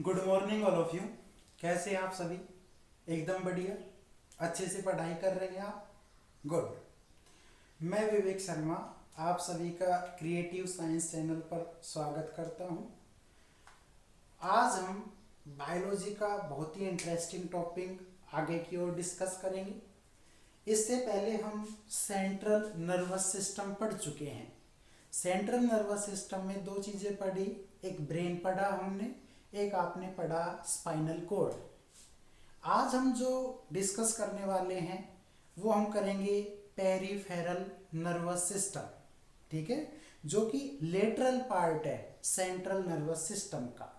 Good morning all of you. कैसे हैं आप सभी? एकदम बढ़िया। अच्छे से पढ़ाई कर रहे हैं आप? गुड। मैं विवेक शर्मा आप सभी का क्रिएटिव साइंस चैनल पर स्वागत करता हूं। आज हम बायोलॉजी का बहुत ही इंटरेस्टिंग टॉपिक आगे की ओर डिस्कस करेंगे। इससे पहले हम सेंट्रल नर्वस सिस्टम पढ़ चुके हैं। सेंट्रल नर्वस सिस्टम में दो चीज़ें पढ़ी, एक ब्रेन पढ़ा हमने, एक आपने पढ़ा स्पाइनल कॉर्ड। आज हम जो डिस्कस करने वाले हैं वो हम करेंगे पेरिफेरल नर्वस सिस्टम, ठीक है, जो कि लेटरल पार्ट है सेंट्रल नर्वस सिस्टम का।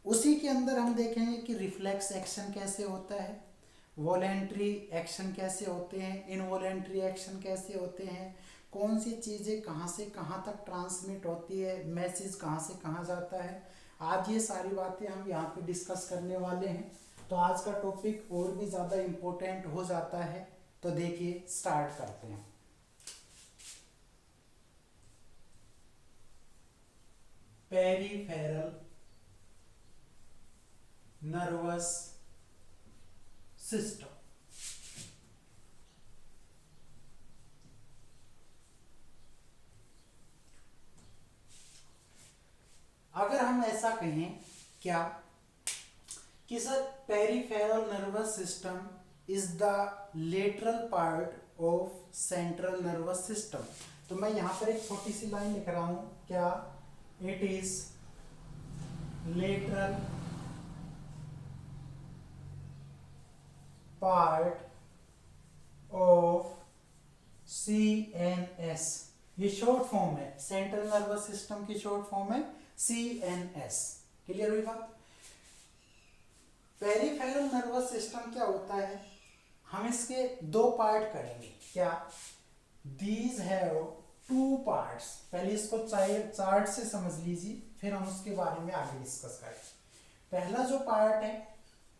उसी के अंदर हम देखेंगे कि रिफ्लेक्स एक्शन कैसे होता है, वॉलेंट्री एक्शन कैसे होते हैं, इनवॉलेंट्री एक्शन कैसे होते हैं, कौन सी चीज़ें कहाँ से कहाँ तक ट्रांसमिट होती है, मैसेज कहाँ से कहाँ जाता है। आज ये सारी बातें हम यहाँ पे डिस्कस करने वाले हैं। तो आज का टॉपिक और भी ज़्यादा इम्पोर्टेंट हो जाता है। तो देखिए स्टार्ट करते हैं। Peripheral nervous system. अगर हम ऐसा कहें क्या कि sir peripheral nervous system is the lateral part of central nervous system, तो मैं यहां पर एक छोटी सी लाइन लिख रहा हूं, क्या it is lateral part of CNS। ये शॉर्ट फॉर्म है, सेंट्रल नर्वस सिस्टम की शॉर्ट फॉर्म है CNS। क्लियर हुई बात? पेरिफेरल नर्वस सिस्टम क्या होता है, हम इसके दो पार्ट करेंगे। क्या? These have two parts. पहले इसको चार्ट से समझ लीजिए, फिर हम उसके बारे में आगे डिस्कस करें। पहला जो पार्ट है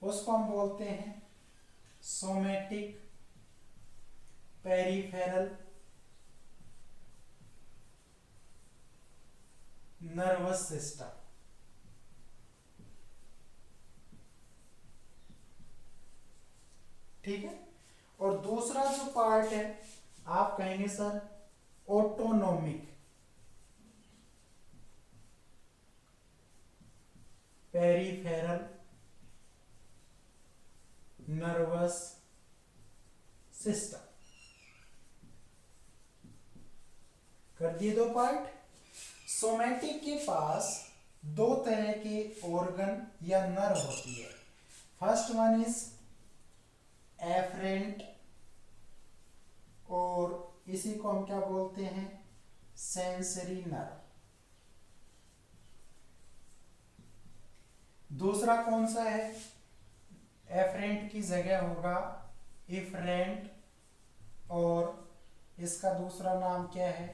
उसको हम बोलते हैं सोमेटिक पेरिफेरल नर्वस सिस्टम, ठीक है। और दूसरा जो पार्ट है आप कहेंगे sir autonomic peripheral nervous system. कर दिए दो पार्ट। सोमैटिक के पास दो तरह के ऑर्गन या नर्व होती है। फर्स्ट वन इज एफरेंट, और इसी को हम क्या बोलते हैं, सेंसरी नर्व। दूसरा कौन सा है? एफरेंट की जगह होगा इफरेंट, और इसका दूसरा नाम क्या है,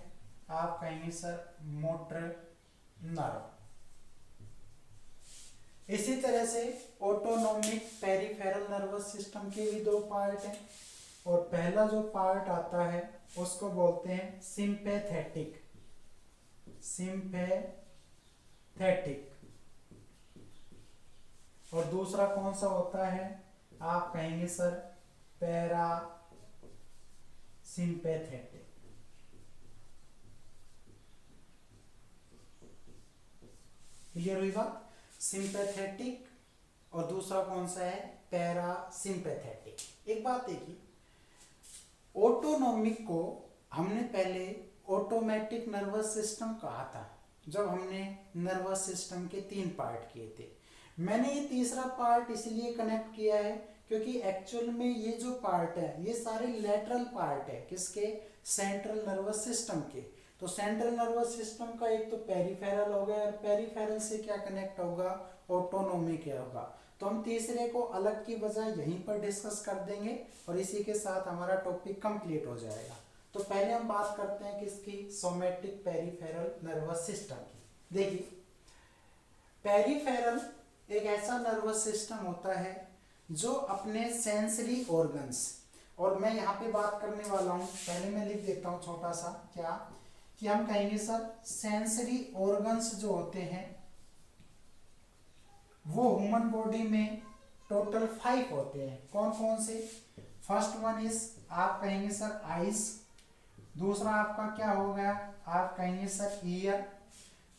आप कहेंगे सर मोटर नर्व। इसी तरह से ऑटोनोमिक पेरिफेरल नर्वस सिस्टम के भी दो पार्ट हैं, और पहला जो पार्ट आता है उसको बोलते हैं सिंपैथेटिक। सिंपैथेटिक। और दूसरा कौन सा होता है, आप कहेंगे सर पैरा सिंपैथेटिक। क्लियर हुई बात? सिंपैथेटिक और दूसरा कौन सा है, पैरा सिंपैथेटिक। एक बात देखिए, ऑटोनोमिक को हमने पहले ऑटोमेटिक नर्वस सिस्टम कहा था जब हमने नर्वस सिस्टम के 3 पार्ट किए थे। मैंने ये तीसरा पार्ट इसलिए कनेक्ट किया है क्योंकि एक्चुअल में ये जो पार्ट है ये सारे लेटरल पार्ट है, किसके? सेंट्रल नर्वस सिस्टम के। तो सेंट्रल नर्वस सिस्टम का एक तो पेरिफेरल हो गया, और पेरिफेरल से क्या कनेक्ट होगा, ऑटोनोमिक होगा। तो हम तीसरे को अलग की बजाय यहीं पर डिस्कस कर देंगे, और इसी के साथ हमारा टॉपिक कंप्लीट हो जाएगा। तो पहले हम बात करते हैं किसकी, सोमेटिक पेरिफेरल नर्वस सिस्टम की। देखिए, पेरिफेरल एक ऐसा नर्वस सिस्टम होता है जो अपने सेंसरी ऑर्गन्स, और मैं यहाँ पे बात करने वाला हूँ, पहले मैं लिख देता हूँ छोटा सा, क्या कि हम कहेंगे सर सेंसरी ऑर्गन्स जो होते हैं वो ह्यूमन बॉडी में टोटल 5 होते हैं। कौन कौन से? फर्स्ट वन इज आप कहेंगे सर आइज, दूसरा आपका क्या हो गया, आप कहेंगे सर ईयर,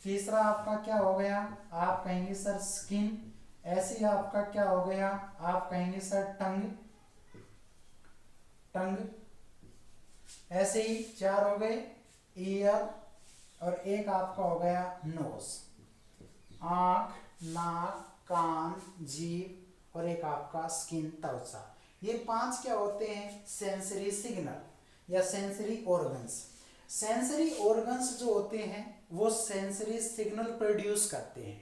तीसरा आपका क्या हो गया, आप कहेंगे सर स्किन, ऐसे ही आपका क्या हो गया, आप कहेंगे सर टंग, ऐसे ही 4 हो गए, ईयर, और एक आपका हो गया नोज, आंख, नाक, कान, जीभ, और एक आपका स्किन, त्वचा। ये 5 क्या होते हैं? सेंसरी सिग्नल या सेंसरी ऑर्गन्स। सेंसरी ऑर्गन्स जो होते हैं वो सेंसरी सिग्नल प्रोड्यूस करते हैं।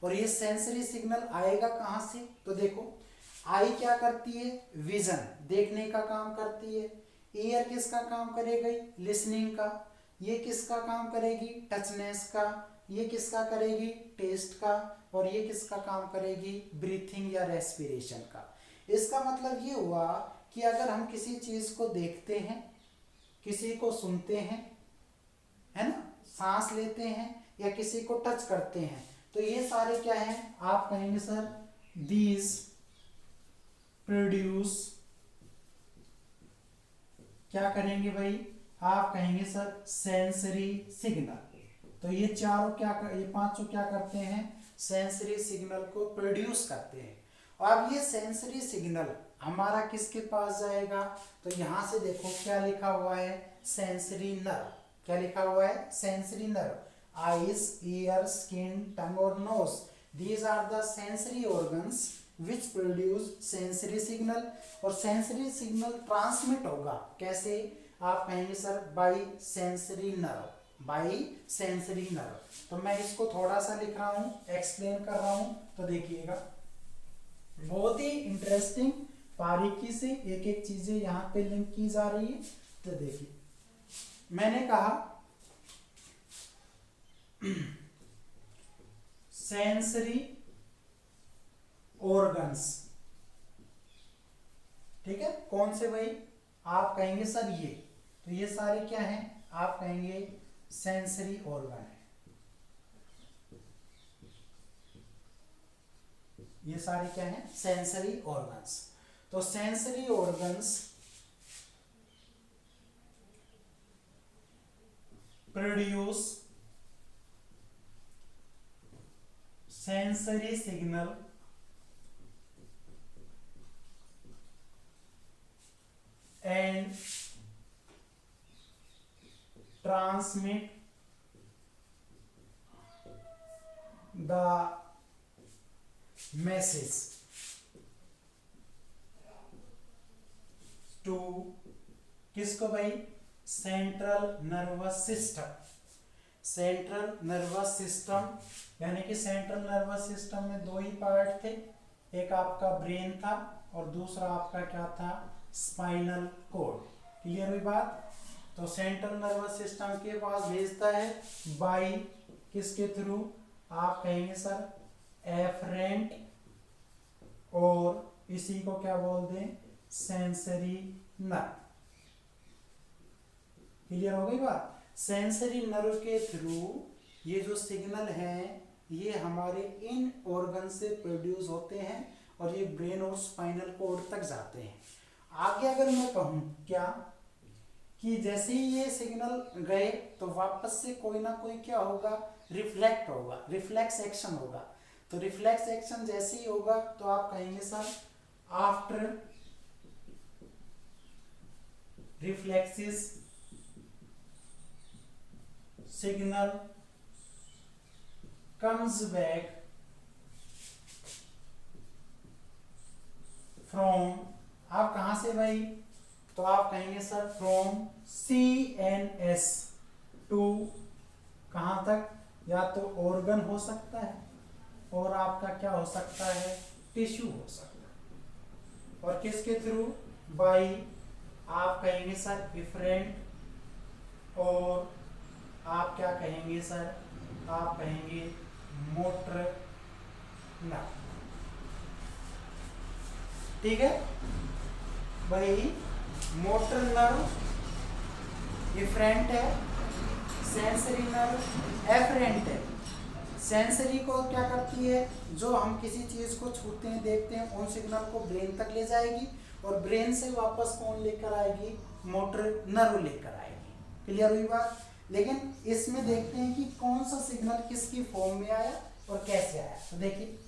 और ये सेंसरी सिग्नल आएगा कहाँ से? तो देखो, आई क्या करती है? विजन, देखने का काम करती है। ईयर किसका काम करेगी? लिसनिंग का। ये किसका काम करेगी? टचनेस का। ये किसका करेगी? टेस्ट का। और ये किसका काम करेगी? ब्रीथिंग या रेस्पिरेशन का। इसका मतलब ये हुआ कि अगर हम किसी चीज को देखते हैं, किसी को सुनते हैं, है ना, सांस लेते हैं या किसी को टच करते हैं, तो ये सारे क्या हैं? आप कहेंगे सर दीज प्रोड्यूस, क्या करेंगे भाई? आप कहेंगे सर सेंसरी सिग्नल। तो ये चारों क्या ये पांचों क्या करते हैं? सेंसरी सिग्नल को प्रोड्यूस करते हैं। और अब ये सेंसरी सिग्नल हमारा किसके पास जाएगा? तो यहां से देखो क्या लिखा हुआ है? Sensory nerve. क्या लिखा हुआ है? Sensory nerve. Eyes, ear, skin, tongue और nose, these are the sensory organs which produce sensory signal. और सेंसरी सिग्नल ट्रांसमिट होगा कैसे? आप कहेंगे sir by sensory nerve, by sensory nerve. तो मैं इसको थोड़ा सा लिख रहा हूं, एक्सप्लेन कर रहा हूं, तो देखिएगा बहुत ही इंटरेस्टिंग बारीकी से एक एक चीजें यहां पे लिंक की जा रही है। तो देखिए, मैंने कहा सेंसरी ऑर्गन्स, ठीक है, कौन से भाई? आप कहेंगे सर ये, तो ये सारे क्या हैं? आप कहेंगे सेंसरी ऑर्गन है। ये सारे क्या हैं? Sensory organs. तो sensory organs produce sensory signal and transmit the message to किसको भाई? Central nervous system. Central nervous system यानी कि सेंट्रल नर्वस सिस्टम में 2 ही पार्ट थे, एक आपका ब्रेन था और दूसरा आपका क्या था? Spinal cord. क्लियर हुई बात? तो सेंट्रल नर्वस सिस्टम के पास भेजता है बाई किसके थ्रू? आप कहेंगे सर एफरेंट, और इसी को क्या बोल दें? Sensory nerve. क्लियर हो गई बात? सेंसरी नर्व के थ्रू ये जो सिग्नल हैं ये हमारे इन ऑर्गन से प्रोड्यूस होते हैं और ये ब्रेन और स्पाइनल कॉर्ड तक जाते हैं। आगे अगर मैं कहूं क्या कि जैसे ही ये सिग्नल गए तो वापस से कोई ना कोई क्या होगा? रिफ्लेक्ट होगा, रिफ्लेक्स एक्शन होगा। तो रिफ्लेक्स एक्शन जैसे ही होगा तो आप कहेंगे sir after reflexes signal comes back from, आप कहां से भाई? तो आप कहेंगे सर फ्रॉम CNS टू कहां तक? या तो ऑर्गन हो सकता है और आपका क्या हो सकता है? टिश्यू हो सकता है। और किसके थ्रू? बाई आप कहेंगे सर इफरेंट, और आप क्या कहेंगे सर? आप कहेंगे मोटर नर्व। ठीक है भाई, मोटर नर्व इफरेंट है, सेंसरी नर्व एफरेंट है। सेंसरी को क्या करती है, जो हम किसी चीज को छूते हैं देखते हैं उन सिग्नल को ब्रेन तक ले जाएगी और ब्रेन से वापस कौन लेकर आएगी, मोटर नर्व लेकर आएगी। क्लियर हुई बात। लेकिन इसमें देखते हैं कि कौन सा सिग्नल किसकी फॉर्म में आया और कैसे आया। तो देखिए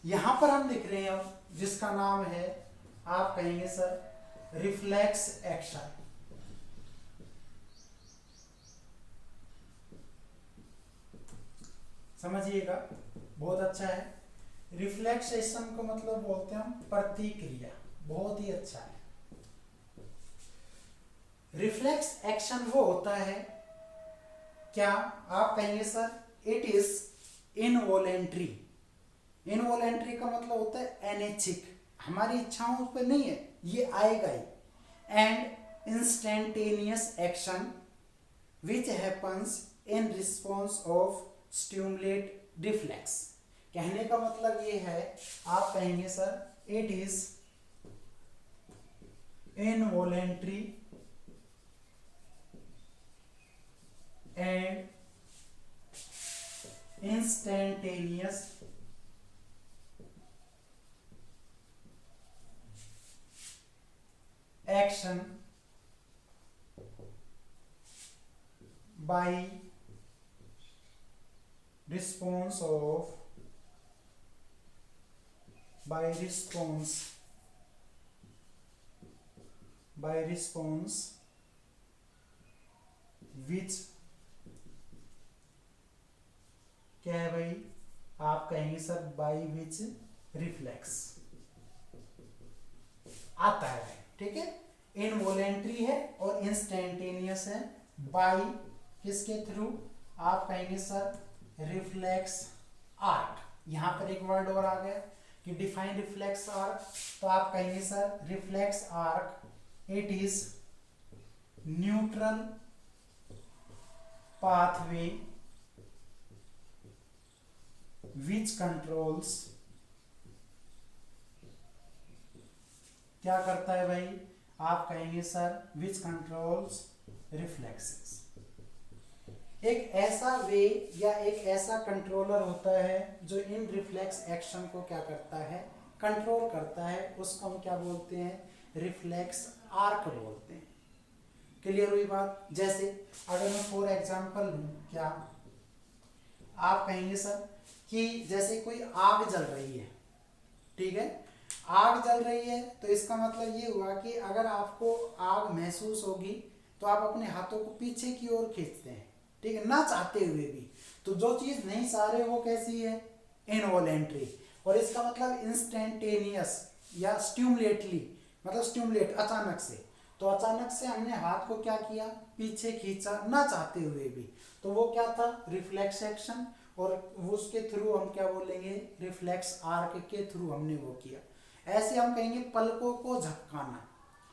यहां पर हम लिख रहे हैं जिसका नाम है, आप कहेंगे सर रिफ्लेक्स एक्शन। समझिएगा, बहुत अच्छा है। रिफ्लेक्सेशन को मतलब बोलते हैं हम प्रतिक्रिया, बहुत ही अच्छा है। रिफ्लेक्स एक्शन वो होता है क्या, आप कहेंगे sir it is involuntary. Involuntary का मतलब होता है अनैच्छिक, हमारी इच्छाओं पर नहीं है, ये आएगा ही। And instantaneous action which happens in response of stimulate reflex. कहने का मतलब ये है, आप कहेंगे sir it is involuntary and instantaneous action by response which क्या है भाई, आप कहेंगे सर बाई विच रिफ्लेक्स आता है, ठीक है। इनवॉलेंट्री है और इंस्टेंटेनियस है, बाई किसके थ्रू, आप कहेंगे सर रिफ्लेक्स आर्क। यहां पर एक वर्ड और आ गया कि डिफाइन रिफ्लेक्स आर्क, तो आप कहेंगे sir reflex arc it is neutral pathway which controls, क्या करता है भाई, आप कहेंगे सर which controls reflexes। एक ऐसा वे या एक ऐसा कंट्रोलर होता है जो इन रिफ्लेक्स एक्शन को क्या करता है, कंट्रोल करता है, उसको हम क्या बोलते हैं, रिफ्लेक्स आर्क बोलते हैं। क्लियर हुई बात। जैसे अगर मैं फॉर एग्जांपल लूं, क्या आप कहेंगे सर कि जैसे कोई आग जल रही है, ठीक है, आग जल रही है, तो इसका मतलब ये हुआ कि अगर आपको आग महसूस होगी तो आप अपने हाथों को पीछे की ओर खींचते हैं, ठीक है, ना चाहते हुए भी। तो जो चीज नहीं चाह रहे वो कैसी है, इनवॉलेंट्री। और इसका मतलब इंस्टेंटेनियस या स्टिमुलेटली, मतलब स्टिमुलेट अचानक से, तो अचानक से हमने हाथ को क्या किया, पीछे खींचा ना चाहते हुए भी, तो वो क्या था, रिफ्लेक्स एक्शन। और उसके थ्रू हम क्या बोलेंगे, रिफ्लेक्स आर्क के थ्रू हमने वो किया। ऐसे हम कहेंगे पलकों को झपकाना,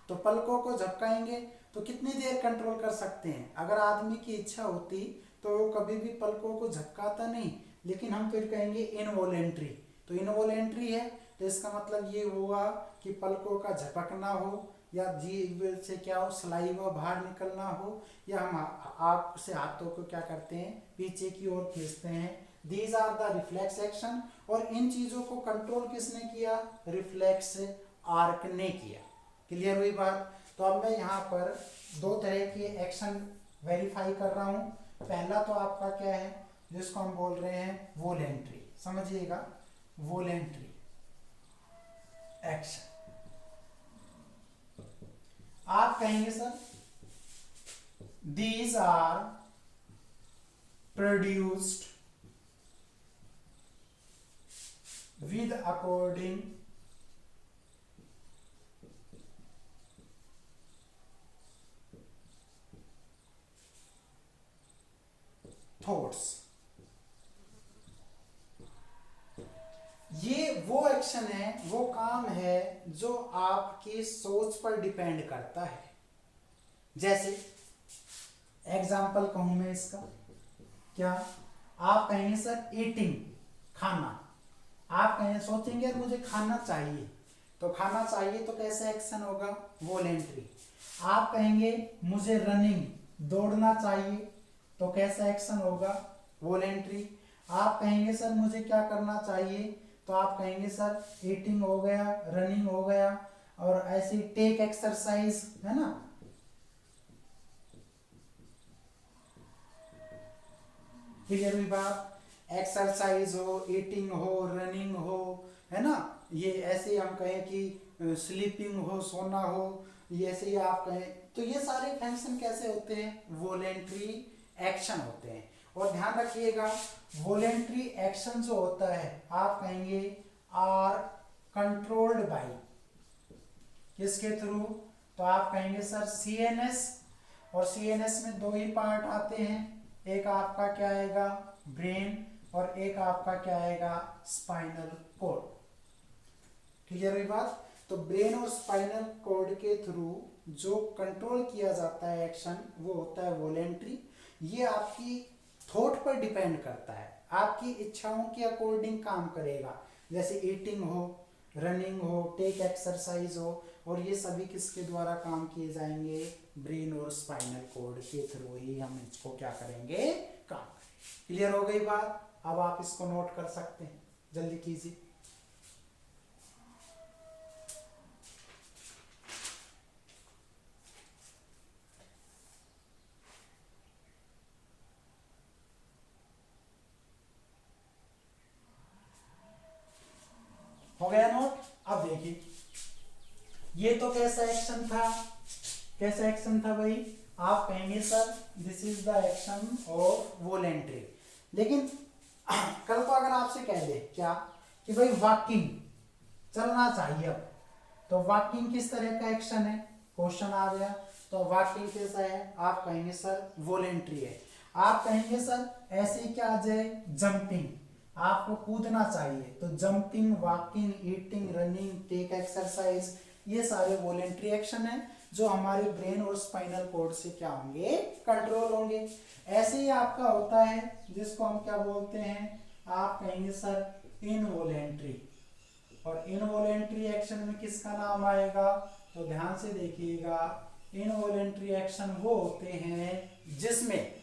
तो पलकों को झपकाएंगे तो कितनी देर कंट्रोल कर सकते हैं। अगर आदमी की इच्छा होती तो वो कभी भी पलकों को झपकाता नहीं, लेकिन हम फिर कहेंगे इनवॉलेंट्री, तो इनवॉलेंट्री है, तो इसका मतलब ये हुआ कि पलकों का झपकना हो या जीभ से क्या हो, सलाइवा बाहर निकलना हो, या हम आप से हाथों को क्या करते हैं, पीछे की ओर खींचते हैं। These are the reflex action. और इन चीजों को कंट्रोल किसने किया, रिफ्लेक्स आर्क ने किया। क्लियर हुई बात। तो अब मैं यहाँ पर दो तरह के एक्शन वेरीफाई कर रहा हूँ। पहला तो आपका क्या है, जिसको हम बोल रहे हैं वॉलेंट्री, समझिएगा, वॉलेंट्री एक्शन। आप कहेंगे sir these are produced with according thoughts। ये वो एक्शन है, वो काम है जो आपकी सोच पर डिपेंड करता है। जैसे एग्जाम्पल कहूं मैं इसका, क्या आप कहेंगे सर ईटिंग, खाना, आप कहेंगे सोचेंगे मुझे खाना चाहिए, तो खाना चाहिए तो कैसे एक्शन होगा, वॉलेंट्री। आप कहेंगे मुझे रनिंग दौड़ना चाहिए तो कैसा एक्शन होगा, वॉलेंट्री। आप कहेंगे सर मुझे क्या करना चाहिए तो आप कहेंगे सर ईटिंग हो गया, रनिंग हो गया, और ऐसे टेक एक्सरसाइज, है ना। क्लियर हुई बात। एक्सरसाइज हो, ईटिंग हो, रनिंग हो, है ना, ये ऐसे हम कहें कि स्लीपिंग हो, सोना हो, ये ऐसे ही आप कहें तो ये सारे फंक्शन कैसे होते हैं, वॉलेंट्री एक्शन होते हैं। और ध्यान रखिएगा वॉलेंट्री एक्शन जो होता है आप कहेंगे आर कंट्रोल्ड बाय, किसके थ्रू, तो आप कहेंगे सर सीएनएस। और सीएनएस में दो ही पार्ट आते हैं, एक आपका क्या आएगा ब्रेन और एक आपका क्या आएगा स्पाइनल कॉर्ड। क्लियर हुई बात। तो ब्रेन और स्पाइनल कॉर्ड के थ्रू जो कंट्रोल किया जाता है एक्शन वो होता है वॉलेंट्री। ये आपकी थॉट पर डिपेंड करता है, आपकी इच्छाओं के अकॉर्डिंग काम करेगा। जैसे ईटिंग हो, रनिंग हो, टेक एक्सरसाइज हो, और ये सभी किसके द्वारा काम किए जाएंगे, ब्रेन और स्पाइनल कॉर्ड के थ्रू ही हम इसको क्या करेंगे, काम करेंगे। क्लियर हो गई बात। अब आप इसको नोट कर सकते हैं, जल्दी कीजिए। हो गया नोट। अब देखिए ये तो कैसा एक्शन था, कैसा एक्शन था भाई, आप कहेंगे sir this is the action of voluntary. लेकिन कल को अगर आपसे कह दे क्या कि भाई वॉकिंग चलना चाहिए, अब तो वॉकिंग किस तरह का एक्शन है, क्वेश्चन आ गया। तो वॉकिंग कैसा है, आप कहेंगे सर वॉलेंट्री है। आप कहेंगे सर ऐसे क्या आ जाए, जंपिंग, आपको कूदना चाहिए, तो jumping, walking, eating, running, take exercise, ये सारे वॉलेंट्री एक्शन है जो हमारे ब्रेन और स्पाइनल कॉर्ड से क्या होंगे, कंट्रोल होंगे। ऐसे ही आपका होता है जिसको हम क्या बोलते हैं, आप कहेंगे सर इनवॉलेंट्री। और इनवॉलेंट्री एक्शन में किसका नाम आएगा, तो ध्यान से देखिएगा, इनवॉलेंट्री एक्शन वो होते हैं जिसमें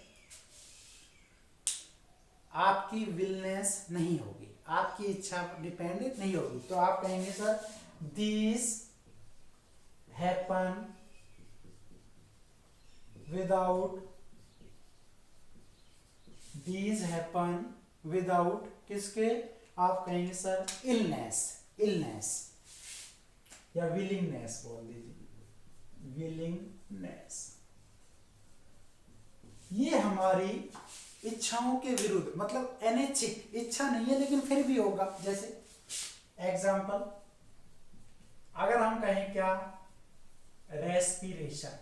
आपकी विलनेस नहीं होगी, आपकी इच्छा डिपेंडेंट नहीं होगी। तो आप कहेंगे sir this happen without, these happen without किसके, आप कहेंगे सर इलनेस, इलनेस या विलिंगनेस बोल दीजिए, विलिंगनेस। ये हमारी इच्छाओं के विरुद्ध, मतलब अनैच्छिक, इच्छा नहीं है लेकिन फिर भी होगा। जैसे एग्जाम्पल अगर हम कहें क्या, रेस्पिरेशन,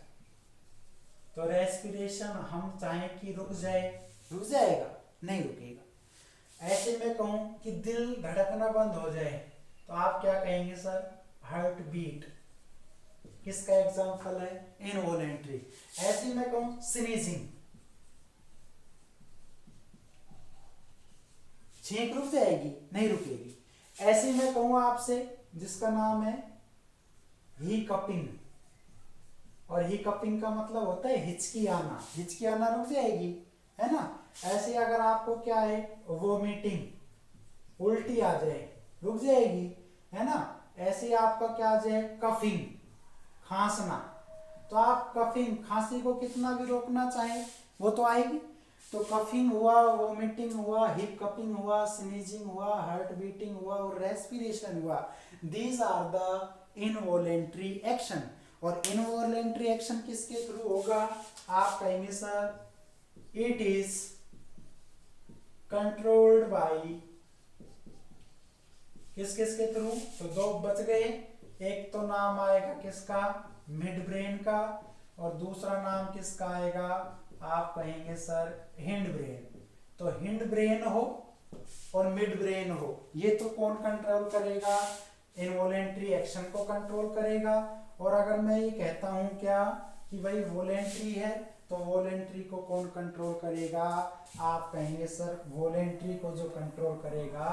तो रेस्पिरेशन हम चाहें कि रुक जाए, रुक जाएगा, नहीं रुकेगा। ऐसे में कहूं कि दिल धड़कना बंद हो जाए, तो आप क्या कहेंगे सर, हार्ट बीट, किसका एग्जाम्पल है, इनवॉलेंट्री। ऐसे में कहूं स्नीजिंग, छींक रुक जाएगी, नहीं रुकेगी। ऐसे में कहूं आपसे जिसका नाम है हिकअपिंग, और हिकअपिंग का मतलब होता है हिचकी आना, हिचकी आना रुक जाएगी, है ना। ऐसे अगर आपको क्या है, वोमिटिंग, उल्टी आ जाए, रुक जाएगी, है ना। ऐसे आपका क्या आ जाए, कफिंग, खांसना, तो आप कफिंग, खांसी को कितना भी रोकना चाहे वो तो आएगी। तो कफिंग हुआ, वोमिटिंग हुआ, हिकअपिंग हुआ, स्नीजिंग हुआ, हार्ट बीटिंग हुआ और रेस्पिरेशन हुआ। These are the involuntary action. और इनवॉलेंट्री एक्शन किसके थ्रू होगा, आप कहेंगे sir it is controlled by, किस किसके थ्रू, तो दो बच गए। एक तो नाम आएगा किसका, मिड ब्रेन का, और दूसरा नाम किसका आएगा, आप कहेंगे सर हिंड ब्रेन। तो हिंड ब्रेन हो और मिड ब्रेन हो, ये तो कौन कंट्रोल करेगा, इनवॉलेंट्री एक्शन को कंट्रोल करेगा। और अगर मैं ये कहता हूं क्या कि भाई वॉलेंट्री है तो वॉलेंट्री को कौन कंट्रोल करेगा? आप कहेंगे सर वॉलेंट्री को जो कंट्रोल करेगा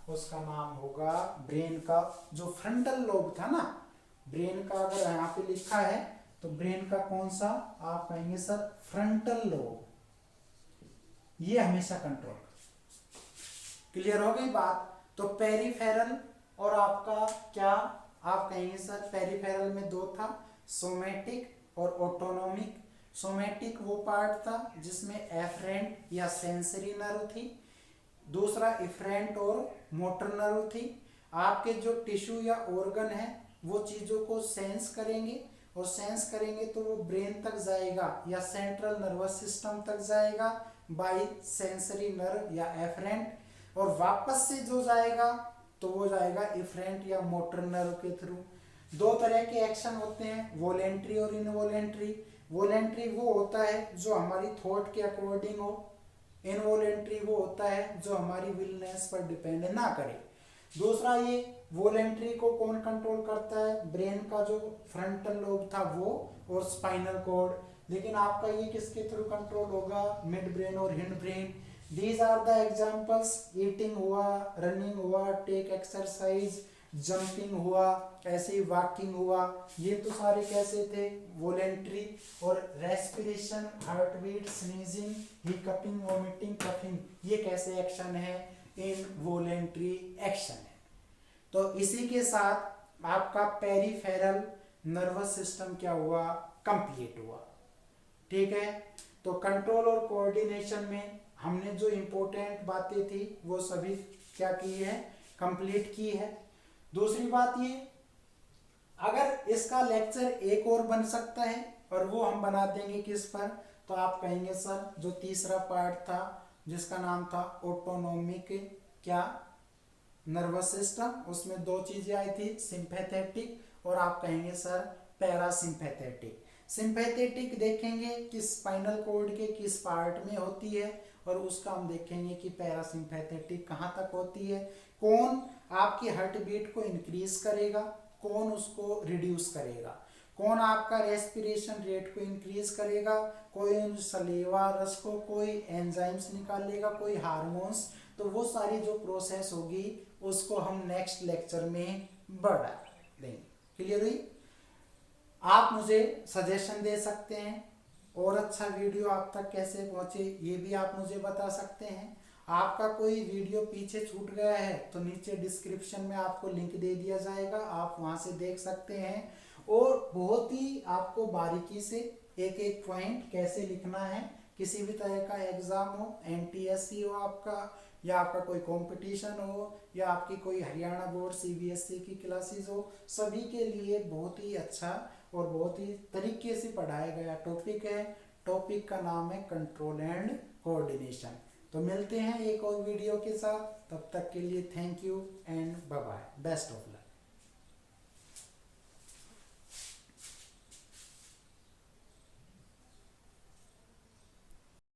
उसका नाम होगा ब्रेन का जो फ्रंटल लोब था ना, ब्रेन का अगर यहाँ पे लिखा है तो ब्रेन का कौन सा? आप कहेंगे सर फ्रंटल लोब, ये हमेशा कंट्रोल। क्लियर हो गई बात? तो पेरिफेरल और आपका क्या आप कहेंगे सर? पेरिफेरल में दो था, सोमेटिक और ऑटोनोमिक। सोमेटिक वो पार्ट था जिसमें एफरेंट या सेंसरी नर्व थी, दूसरा इफरेंट और मोटर नर्व थी। आपके जो टिश्यू या ऑर्गन है वो चीजों को सेंस करेंगे, और सेंस करेंगे तो वो ब्रेन तक जाएगा या सेंट्रल नर्वस सिस्टम तक जाएगा बाय सेंसरी नर्व या एफरेंट, और वापस से जो जाएगा तो वो जाएगा इफरेंट या मोटर नर्व के थ्रू। दो तरह के एक्शन होते हैं, वॉलेंट्री और इनवॉलेंट्री। वॉलेंट्री वो होता है जो हमारी थॉट के अकॉर्डिंग हो, इनवॉलेंट्री वो होता है जो हमारी विलनेस पर डिपेंड ना करे। दूसरा ये वॉलेंट्री को कौन कंट्रोल करता है? ब्रेन का जो फ्रंटल लोब था वो और स्पाइनल कॉर्ड। लेकिन आपका ये किसके थ्रू कंट्रोल होगा? मिड ब्रेन और hind brain. These are the examples, eating हुआ, रनिंग हुआ, टेक एक्सरसाइज, जंपिंग हुआ, ऐसे ही वॉकिंग हुआ, ये तो सारे कैसे थे? वॉलेंट्री। और respiration, heart beat, sneezing, hiccupping, vomiting, coughing, ये कैसे एक्शन है? इनवॉलेंट्री एक्शन है। तो इसी के साथ आपका पेरिफेरल नर्वस सिस्टम क्या हुआ? कंप्लीट हुआ। ठीक है, तो कंट्रोल और कोऑर्डिनेशन में हमने जो इंपॉर्टेंट बातें थी वो सभी क्या की है? कंप्लीट की है। दूसरी बात ये, अगर इसका लेक्चर एक और बन सकता है और वो हम बना देंगे किस पर? तो आप कहेंगे सर जो तीसरा पार्ट था जिसका नाम था ऑटोनोमिक क्या नर्वस सिस्टम, उसमें दो चीजें आई थी, सिंपैथेटिक और आप कहेंगे सर पैरासिम्पैथेटिक। सिंपैथेटिक देखेंगे कि स्पाइनल कॉर्ड के किस पार्ट में होती है, और उसका हम देखेंगे कि पैरासिम्पैथेटिक कहाँ तक होती है। कौन आपकी हार्ट बीट को इंक्रीज करेगा, कौन उसको रिड्यूस करेगा, कौन आपका रेस्पिरेशन रेट को इंक्रीज करेगा, कोई सलेवा रस को कोई एंजाइम्स निकालेगा, कोई हार्मोन्स। तो वो सारी जो प्रोसेस होगी उसको हम नेक्स्ट लेक्चर में बढ़ा देंगे। क्लियर हुई? आप मुझे सजेशन दे सकते हैं और अच्छा वीडियो आप तक कैसे पहुंचे ये भी आप मुझे बता सकते हैं। आपका कोई वीडियो पीछे छूट गया है तो नीचे डिस्क्रिप्शन में आपको लिंक दे दिया जाएगा, आप वहां से देख सकते हैं। और बहुत ही आपको बारीकी से एक एक पॉइंट कैसे लिखना है, किसी भी तरह का एग्जाम हो, एनटीएससी हो आपका, या आपका कोई कंपटीशन हो, या आपकी कोई हरियाणा बोर्ड सीबीएसई की क्लासेस हो, सभी के लिए बहुत ही अच्छा और बहुत ही तरीके से पढ़ाया गया टॉपिक है। टॉपिक का नाम है कंट्रोल एंड कोऑर्डिनेशन। तो मिलते हैं एक और वीडियो के साथ, तब तक के लिए thank you and bye bye, best of luck.